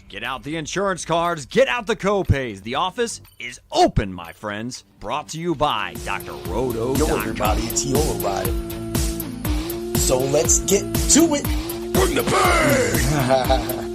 Get out the insurance cards, get out the co-pays. The office is open, my friends. Brought to you by Dr. Roto. Yo, everybody, it's Yola Rider. So let's get to it. Bring the bang!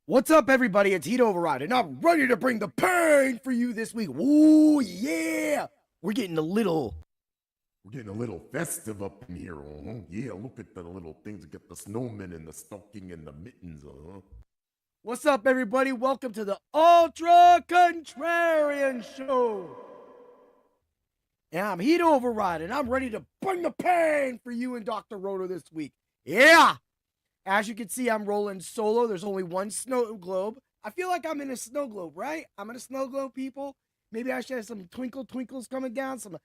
What's up, everybody? It's Heat Override, and I'm ready to bring the pain for you this week. Ooh, yeah! We're getting a little festive up in here. Yeah, look at the little things. Get the snowmen and the stocking and the mittens. What's up, everybody? Welcome to the Ultra Contrarian Show. And I'm Heat Override, and I'm ready to bring the pain for you and Dr. Roto this week. Yeah! As you can see, I'm rolling solo. There's only one snow globe. I feel like I'm in a snow globe, right? I'm in a snow globe, people. Maybe I should have some twinkles coming down, some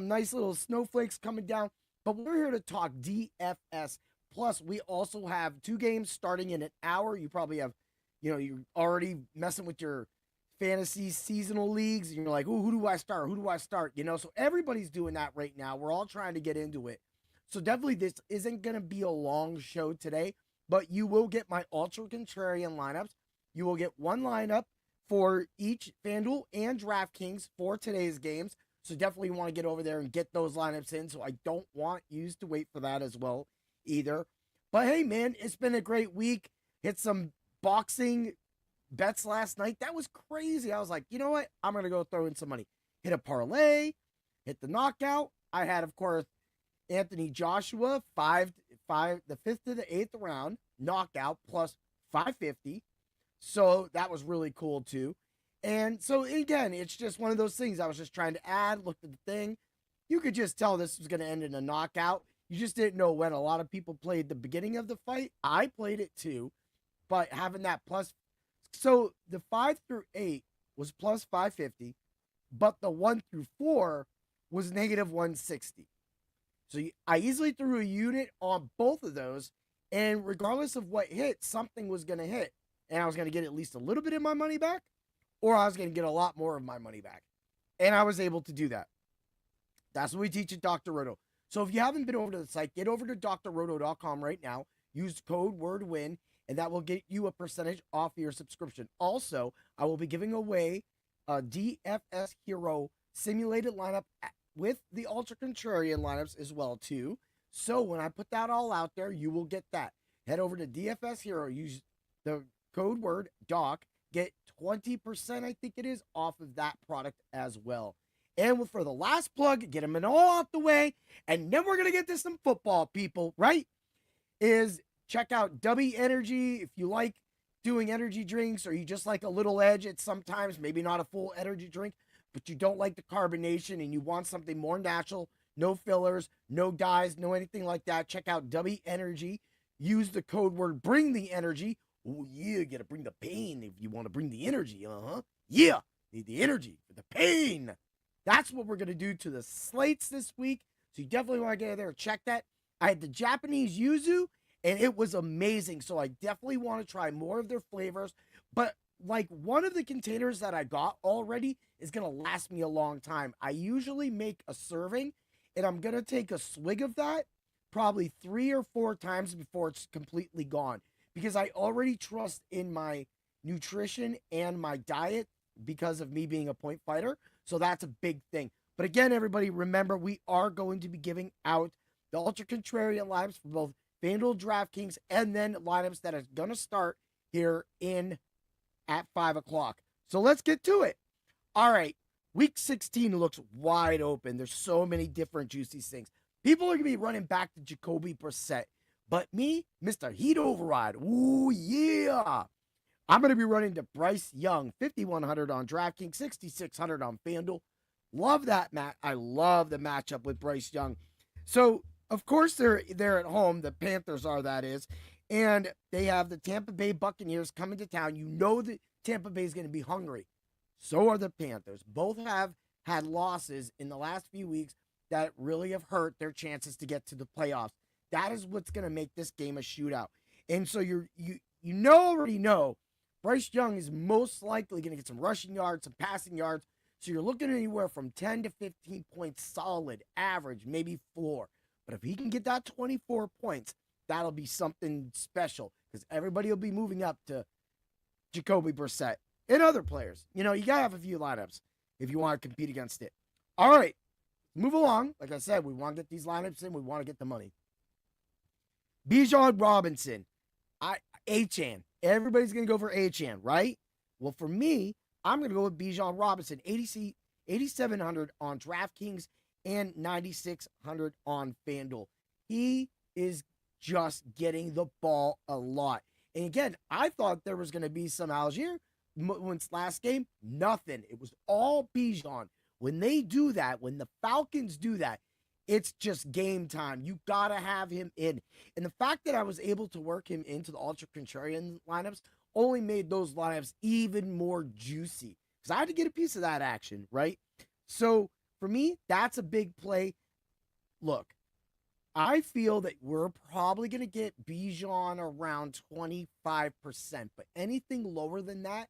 nice little snowflakes coming down. But we're here to talk DFS. Plus, we also have 2 games starting in an hour. You probably have, you're already messing with your fantasy seasonal leagues. And you're like, ooh, who do I start? So everybody's doing that right now. We're all trying to get into it. So definitely this isn't going to be a long show today, but you will get my Ultra Contrarian lineups. You will get one lineup for each FanDuel and DraftKings for today's games. So definitely want to get over there and get those lineups in. So I don't want you to wait for that as well either. But hey, man, it's been a great week. Hit some boxing bets last night. That was crazy. I was like, you know what? I'm going to go throw in some money. Hit a parlay, hit the knockout. I had, of course, Anthony Joshua, the 5th to the 8th round, knockout, plus 550. So that was really cool, too. And so, again, it's just one of those things. I was just trying to add, looked at the thing. You could just tell this was going to end in a knockout. You just didn't know when. A lot of people played the beginning of the fight. I played it, too. But having that plus... So the 5 through 8 was plus 550, but the 1 through 4 was negative 160. So I easily threw a unit on both of those, and regardless of what hit, something was going to hit. And I was going to get at least a little bit of my money back, or I was going to get a lot more of my money back. And I was able to do that. That's what we teach at Dr. Roto. So if you haven't been over to the site, get over to drroto.com right now. Use code WORDWIN, and that will get you a percentage off your subscription. Also, I will be giving away a DFS Hero simulated lineup with the Ultra Contrarian lineups as well, too. So when I put that all out there, you will get that. Head over to DFS Hero. Use the code word DOC. Get 20%, I think it is, off of that product as well. And for the last plug, get them in all out the way, and then we're going to get to some football, people, right? Is check out W Energy if you like doing energy drinks, or you just like a little edge at sometimes, maybe not a full energy drink, but you don't like the carbonation and you want something more natural, no fillers, no dyes, no anything like that. Check out W Energy. Use the code word BRING THE ENERGY. Oh, yeah, you got to bring the pain if you want to bring the energy. Yeah, need the energy for the pain. That's what we're going to do to the slates this week. So you definitely want to get in there and check that. I had the Japanese yuzu, and it was amazing. So I definitely want to try more of their flavors. But like one of the containers that I got already is going to last me a long time. I usually make a serving, and I'm going to take a swig of that probably 3 or 4 times before it's completely gone, because I already trust in my nutrition and my diet because of me being a point fighter. So that's a big thing. But again, everybody, remember, we are going to be giving out the Ultra Contrarian lineups for both FanDuel, DraftKings, and then lineups that are going to start here at 5 o'clock. So let's get to it. All right. Week 16 looks wide open. There's so many different juicy things. People are going to be running back to Jacoby Brissett. But me, Mr. Heat Override, ooh, yeah. I'm going to be running to Bryce Young, 5,100 on DraftKings, 6,600 on FanDuel. Love that, Matt. I love the matchup with Bryce Young. So, of course, they're at home. The Panthers are, that is. And they have the Tampa Bay Buccaneers coming to town. You know that Tampa Bay is going to be hungry. So are the Panthers. Both have had losses in the last few weeks that really have hurt their chances to get to the playoffs. That is what's going to make this game a shootout. And so you already know Bryce Young is most likely going to get some rushing yards, some passing yards. So you're looking at anywhere from 10 to 15 points solid, average, maybe floor. But if he can get that 24 points, that'll be something special because everybody will be moving up to Jacoby Brissett and other players. You got to have a few lineups if you want to compete against it. All right, move along. Like I said, we want to get these lineups in. We want to get the money. Bijan Robinson. Achan. Everybody's going to go for Achan, right? Well, for me, I'm going to go with Bijan Robinson. 8,700 on DraftKings and 9,600 on FanDuel. He is just getting the ball a lot. And again, I thought there was going to be some Algier once last game. Nothing. It was all Bijan. When they do that, when the Falcons do that, it's just game time. You got to have him in. And the fact that I was able to work him into the Ultra Contrarian lineups only made those lineups even more juicy. Because I had to get a piece of that action, right? So for me, that's a big play. Look, I feel that we're probably going to get Bijan around 25%. But anything lower than that,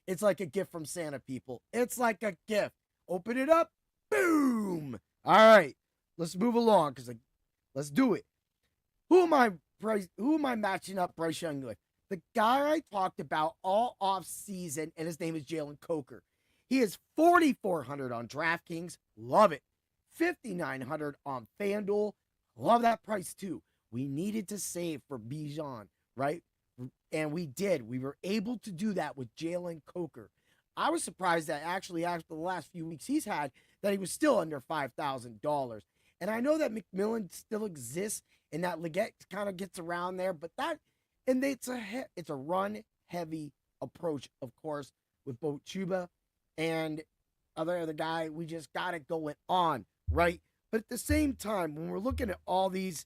it's like a gift from Santa, people. It's like a gift. Open it up. Boom. All right. Let's move along because let's do it. Who am I matching up Bryce Young with? The guy I talked about all off season, and his name is Jalen Coker. He is 4,400 on DraftKings. Love it. 5,900 on FanDuel. Love that price too. We needed to save for Bijan, right? And we did. We were able to do that with Jalen Coker. I was surprised that actually after the last few weeks he's had, that he was still under $5,000. And I know that McMillan still exists and that Leggett kind of gets around there, but it's a run-heavy approach, of course, with both Chuba and other guy. We just got it going on, right? But at the same time, when we're looking at all these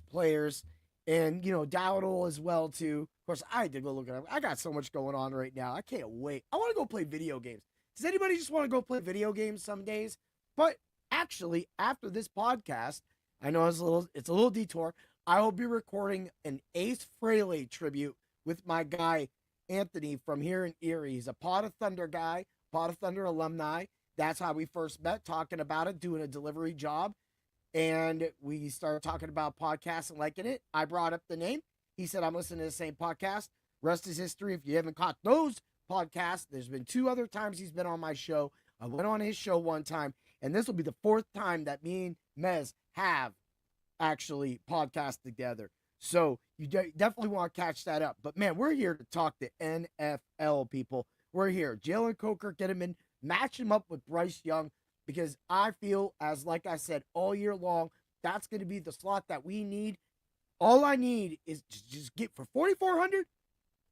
players, and Dowdle as well too. Of course, I did go look at him. I got so much going on right now. I can't wait. I want to go play video games. Does anybody just want to go play video games some days? But actually, after this podcast, I know it's a little detour. I will be recording an Ace Frehley tribute with my guy Anthony from here in Erie. He's a Pot of Thunder guy, Pot of Thunder alumni. That's how we first met, talking about it, doing a delivery job. And we started talking about podcasts and liking it. I brought up the name. He said, I'm listening to the same podcast. Rest is history. If you haven't caught those podcasts, there's been 2 other times he's been on my show. I went on his show one time, and this will be the 4th time that me and Mez have actually podcast together. So you definitely want to catch that up. But, man, we're here to talk the NFL, people. We're here. Jalen Coker, get him in, match him up with Bryce Young, because I feel, like I said, all year long, that's going to be the slot that we need. All I need is just get for 4,400.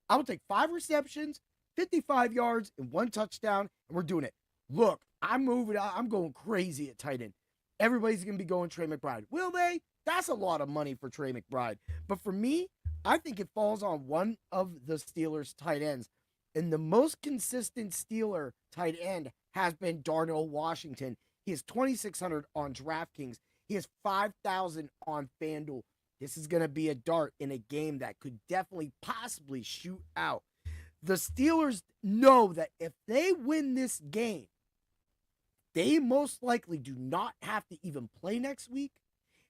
I will take 5 receptions, 55 yards, and 1 touchdown, and we're doing it. Look, I'm moving out. I'm going crazy at tight end. Everybody's going to be going Trey McBride. Will they? That's a lot of money for Trey McBride. But for me, I think it falls on one of the Steelers' tight ends. And the most consistent Steeler tight end has been Darnell Washington. He is 2,600 on DraftKings. He is 5,000 on FanDuel. This is going to be a dart in a game that could definitely possibly shoot out. The Steelers know that if they win this game, they most likely do not have to even play next week.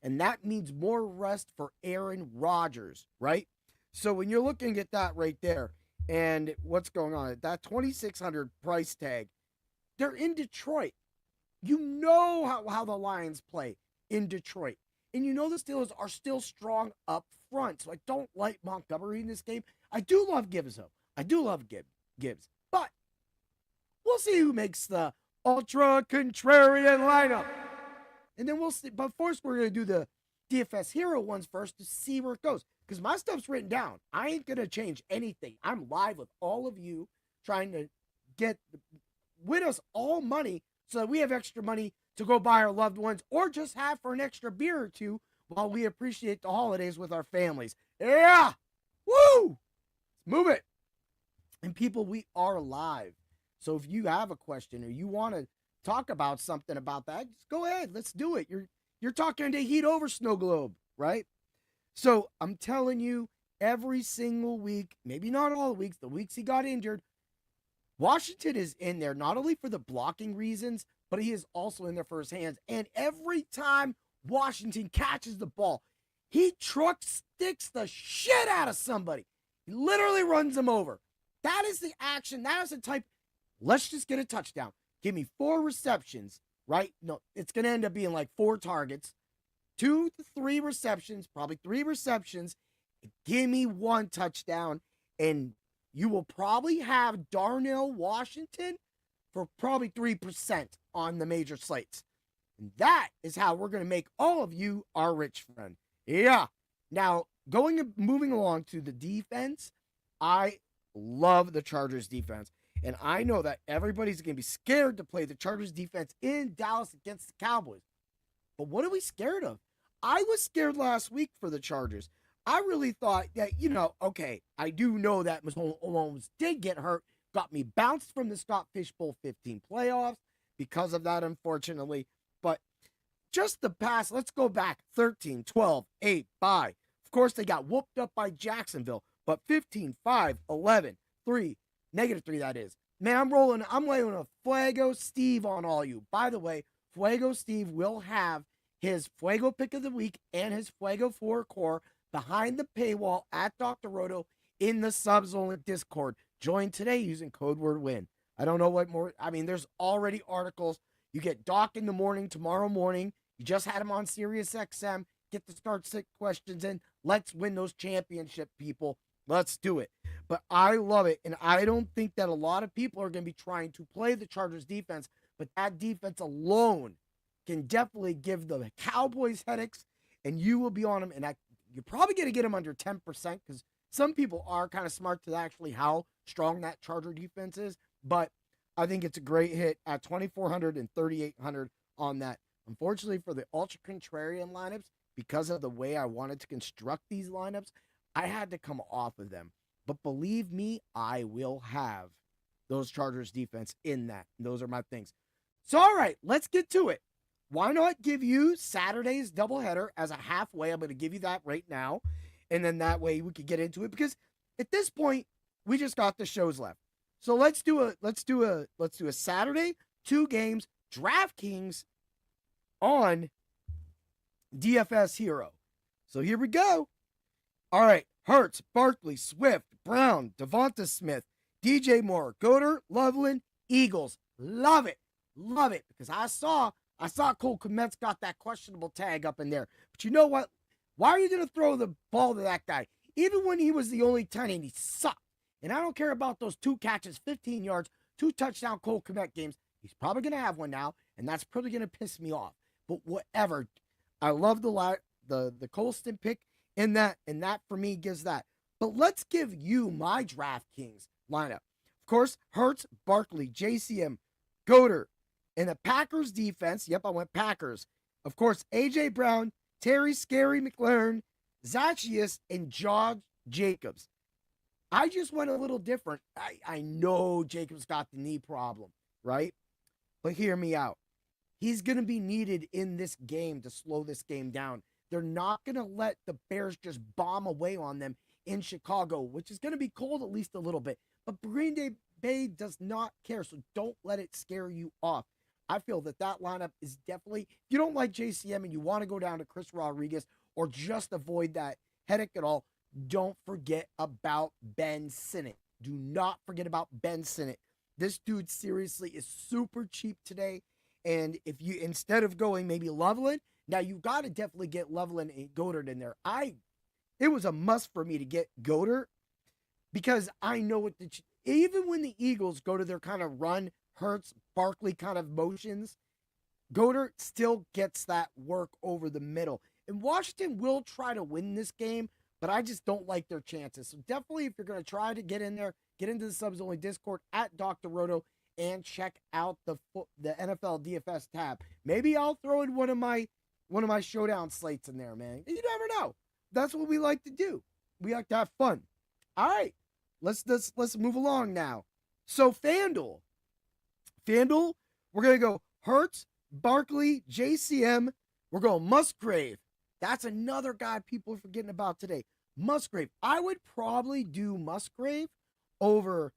And that means more rest for Aaron Rodgers, right? So when you're looking at that right there, and what's going on, that 2,600 price tag, they're in Detroit. You know how the Lions play in Detroit. And you know the Steelers are still strong up front. So I don't like Montgomery in this game. I do love Gibbs, though. I do love Gibbs. But we'll see who makes the Ultra Contrarian lineup. And then we'll see. But first, we're going to do the DFS hero ones first to see where it goes. Because my stuff's written down. I ain't going to change anything. I'm live with all of you trying to win us all money so that we have extra money to go buy our loved ones or just have for an extra beer or 2 while we appreciate the holidays with our families. Yeah! Woo! Let's move it. And people, we are live. So if you have a question or you want to talk about something about that, just go ahead. Let's do it. You're talking to Heat over Snow Globe, right? So I'm telling you, every single week, maybe not all the weeks he got injured, Washington is in there not only for the blocking reasons, but he is also in there for his hands. And every time Washington catches the ball. He truck sticks the shit out of somebody. He literally runs them over. That is the action. That is the type. Let's just get a touchdown. Give me 4 receptions, right? No, it's going to end up being like 4 targets, 2 to 3 receptions, probably 3 receptions. Give me 1 touchdown, and you will probably have Darnell Washington for probably 3% on the major slates. And that is how we're going to make all of you our rich friend. Yeah. Now, moving along to the defense, I love the Chargers defense. And I know that everybody's going to be scared to play the Chargers defense in Dallas against the Cowboys. But what are we scared of? I was scared last week for the Chargers. I really thought that, okay, I do know that Mahomes did get hurt, got me bounced from the Scott Fishbowl 15 playoffs because of that, unfortunately. But just the past, let's go back 13, 12, 8, bye. Of course, they got whooped up by Jacksonville, but 15, 5, 11, 3, -3, that is. Man, I'm laying a Fuego Steve on all you. By the way, Fuego Steve will have his Fuego pick of the week and his Fuego 4 core behind the paywall at Dr. Roto in the subs only Discord. Join today using code word WIN. I don't know what more. I mean, there's already articles. You get Doc in the morning, tomorrow morning. You just had him on Sirius XM. Get the start 6 questions in. Let's win those championship, people. Let's do it. But I love it. And I don't think that a lot of people are going to be trying to play the Chargers defense. But that defense alone can definitely give the Cowboys headaches. And you will be on them. And you're probably going to get them under 10% because some people are kind of smart to actually how strong that Charger defense is. But I think it's a great hit at 2,400 and 3,800 on that. Unfortunately for the Ultra Contrarian lineups, because of the way I wanted to construct these lineups, I had to come off of them. But believe me, I will have those Chargers defense in that. And those are my things. So, all right, let's get to it. Why not give you Saturday's doubleheader as a halfway? I'm going to give you that right now. And then that way we could get into it. Because at this point, we just got the shows left. So let's do a Saturday, 2 games, DraftKings on DFS Hero. So here we go. All right, Hurts, Barkley, Swift, Brown, Devonta Smith, DJ Moore, Goddard, Loveland, Eagles. Love it. Love it. Because I saw Cole Kmet's got that questionable tag up in there. But you know what? Why are you going to throw the ball to that guy? Even when he was the only 10 and he sucked. And I don't care about those 2 catches, 15 yards, 2 touchdown Cole Kmet games. He's probably going to have one now, and that's probably going to piss me off. But whatever. I love the Colston pick in that, and that for me gives that. But let's give you my DraftKings lineup. Of course, Hurts, Barkley, JCM, Goddard, and the Packers defense. Yep, I went Packers. Of course, A.J. Brown, Terry Scary McLaurin, Zacchaeus, and Josh Jacobs. I just went a little different. I know Jacobs got the knee problem, right? But hear me out. He's going to be needed in this game to slow this game down. They're not going to let the Bears just bomb away on them in Chicago, which is going to be cold at least a little bit. But Green Bay does not care, so don't let it scare you off. I feel that lineup is definitely, if you don't like JCM and you want to go down to Chris Rodriguez or just avoid that headache at all, don't forget about Ben Sinnott. Do not forget about Ben Sinnott. This dude seriously is super cheap today. And if you, instead of going maybe Loveland, now you've got to definitely get Loveland and Goddard in there. It was a must for me to get Goddard because I know what even when the Eagles go to their kind of run, Hurts, Barkley kind of motions, Goddard still gets that work over the middle. And Washington will try to win this game, but I just don't like their chances. So definitely, if you're going to try to get in there, get into the subs only Discord at Dr. Roto and check out the NFL DFS tab. Maybe I'll throw in one of my showdown slates in there, man. You never know. That's what we like to do. We like to have fun. All right, let's move along now. So FanDuel, we're gonna go Hurts, Barkley, JCM. We're going Musgrave. That's another guy people are forgetting about today. Musgrave. I would probably do Musgrave over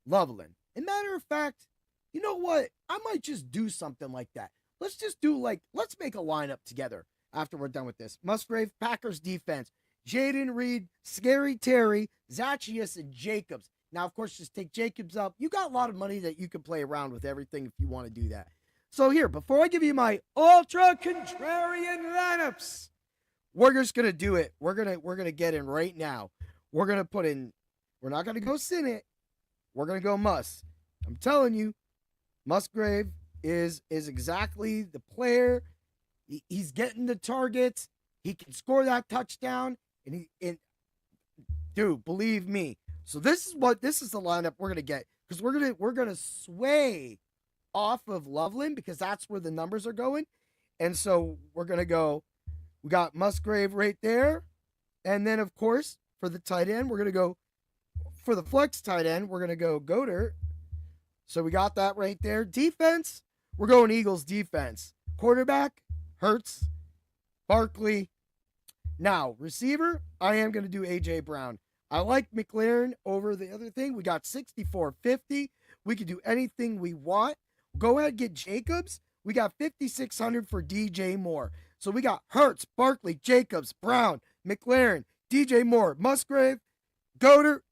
Loveland. And matter of fact, you know what? I might just do something like that. let's make a lineup together after we're done with this. Musgrave, Packers defense, Jaden Reed, Scary Terry, Zacchaeus, and Jacobs. Now, of course, just take Jacobs up. You got a lot of money that you can play around with everything if you want to do that. So here, before I give you my Ultra Contrarian Lineups, we're just going to do it. We're going to get in right now. We're going to put in, we're not going to go Sinnott. We're going to go Muss. I'm telling you, Musgrave is exactly the player. He's getting the targets. He can score that touchdown. And dude, believe me. So this is the lineup we're going to get, because we're going to sway off of Loveland because that's where the numbers are going. And so we're going to go, we got Musgrave right there. And then, of course, for the tight end, we're going to go, for the flex tight end, we're going to go Goddard. So we got that right there. Defense, we're going Eagles defense. Quarterback, Hurts, Barkley. Now, receiver, I am going to do A.J. Brown. I like McLaren over the other thing. We got 64.50. We can do anything we want. Go ahead and get Jacobs. We got 5,600 for DJ Moore. So we got Hurts, Barkley, Jacobs, Brown, McLaren, DJ Moore, Musgrave, Goddard,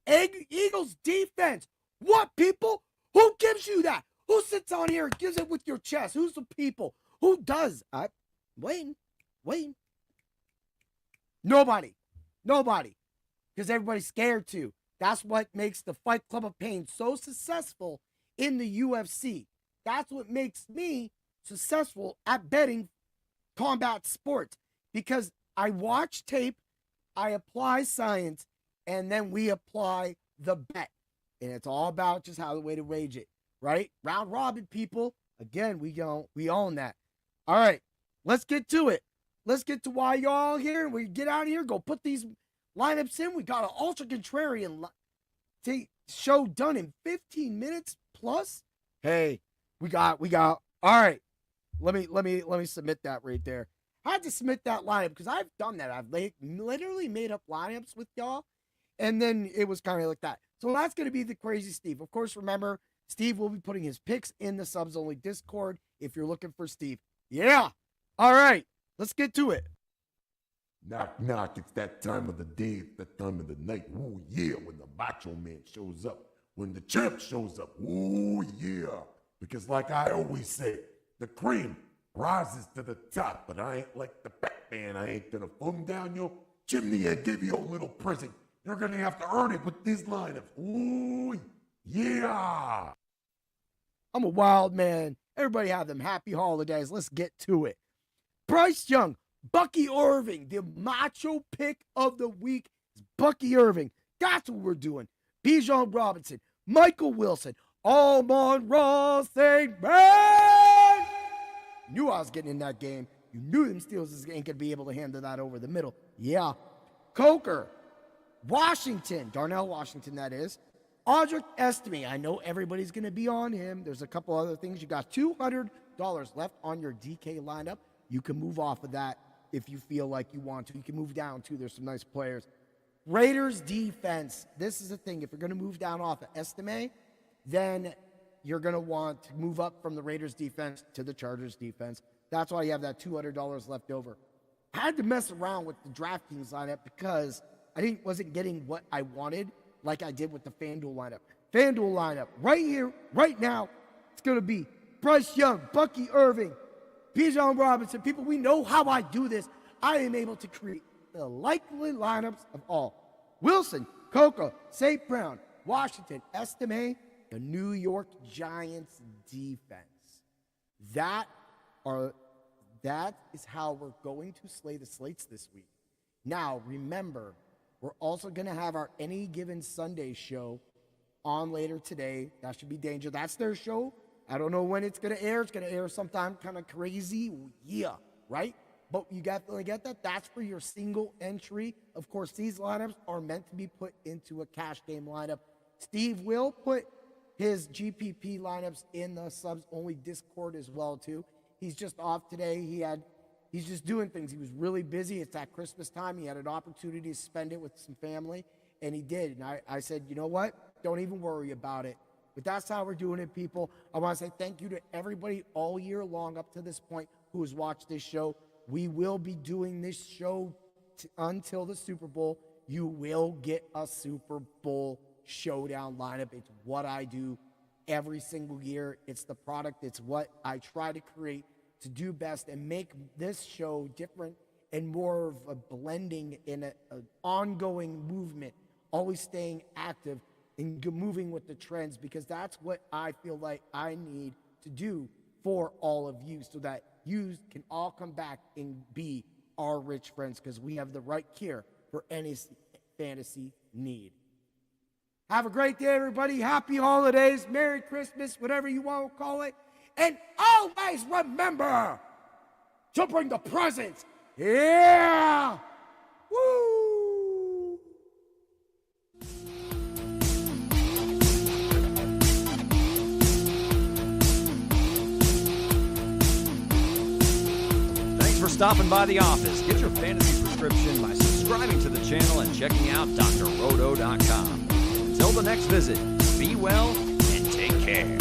Eagles defense. What, people? Who gives you that? Who sits on here and gives it with your chest? Who's the people? Who does? Waiting. Nobody. Because everybody's scared to. That's what makes the Fight Club of Pain so successful in the UFC. That's what makes me successful at betting combat sports. Because I watch tape, I apply science, and then we apply the bet. And it's all about just how the way to wage it, right? Round robin, people. Again, we own that. All right, let's get to it. Let's get to why y'all here. And we get out of here, go put these lineups in. We got an Ultra Contrarian show done in 15 minutes plus. Hey, we got. All right, let me submit that right there. I had to submit that lineup because I've done that. I've literally made up lineups with y'all, and then it was kind of like that. So that's going to be the Crazy Steve. Of course, remember, Steve will be putting his picks in the subs only Discord if you're looking for Steve. Yeah. All right. Let's get to it. Knock, knock, it's that time of the day, it's that time of the night. Ooh, yeah, when the Macho Man shows up, when the champ shows up. Ooh, yeah. Because like I always say, the cream rises to the top, but I ain't like the Batman. I ain't gonna thumb down your chimney and give you a little present. You're gonna have to earn it with these lineups. Ooh, yeah. I'm a wild man. Everybody have them happy holidays. Let's get to it. Bryce Young, Bucky Irving, the macho pick of the week is Bucky Irving. That's what we're doing. Bijan Robinson, Michael Wilson, Amon-Ra St. Brown. Knew I was getting in that game. You knew them Steelers ain't going to be able to handle that over the middle. Yeah. Coker, Washington, Darnell Washington, that is. Audric Estime, I know everybody's going to be on him. There's a couple other things. You got $200 left on your DK lineup. You can move off of that if you feel like you want to. You can move down, too. There's some nice players. Raiders defense. This is the thing. If you're going to move down off of Estime, then you're going to want to move up from the Raiders defense to the Chargers defense. That's why you have that $200 left over. I had to mess around with the DraftKings lineup because I wasn't getting what I wanted like I did with the FanDuel lineup. FanDuel lineup, right here, right now, it's going to be Bryce Young, Bucky Irving, Bijan Robinson. People, we know how I do this. I am able to create the likely lineups of all. Wilson, Coco, St. Brown, Washington, Estime, the New York Giants defense. That is how we're going to slay the slates this week. Now, remember, we're also going to have our Any Given Sunday show on later today. That should be Danger. That's their show. I don't know when it's going to air. It's going to air sometime kind of crazy. Yeah, right? But you definitely get that. That's for your single entry. Of course, these lineups are meant to be put into a cash game lineup. Steve will put his GPP lineups in the subs-only Discord as well, too. He's just off today. He's just doing things. He was really busy. It's at Christmas time. He had an opportunity to spend it with some family, and he did. And I said, you know what? Don't even worry about it. But that's how we're doing it, people. I want to say thank you to everybody all year long up to this point who has watched this show. We will be doing this show until the Super Bowl. You will get a Super Bowl showdown lineup. It's what I do every single year. It's the product. It's what I try to create to do best and make this show different and more of a blending in an ongoing movement, always staying active and moving with the trends, because that's what I feel like I need to do for all of you so that you can all come back and be our rich friends, because we have the right cure for any fantasy need. Have a great day, everybody. Happy holidays. Merry Christmas, whatever you want to call it. And always remember to bring the presents. Yeah! Woo! Thanks for stopping by the office. Get your fantasy prescription by subscribing to the channel and checking out drroto.com. Until the next visit, be well and take care.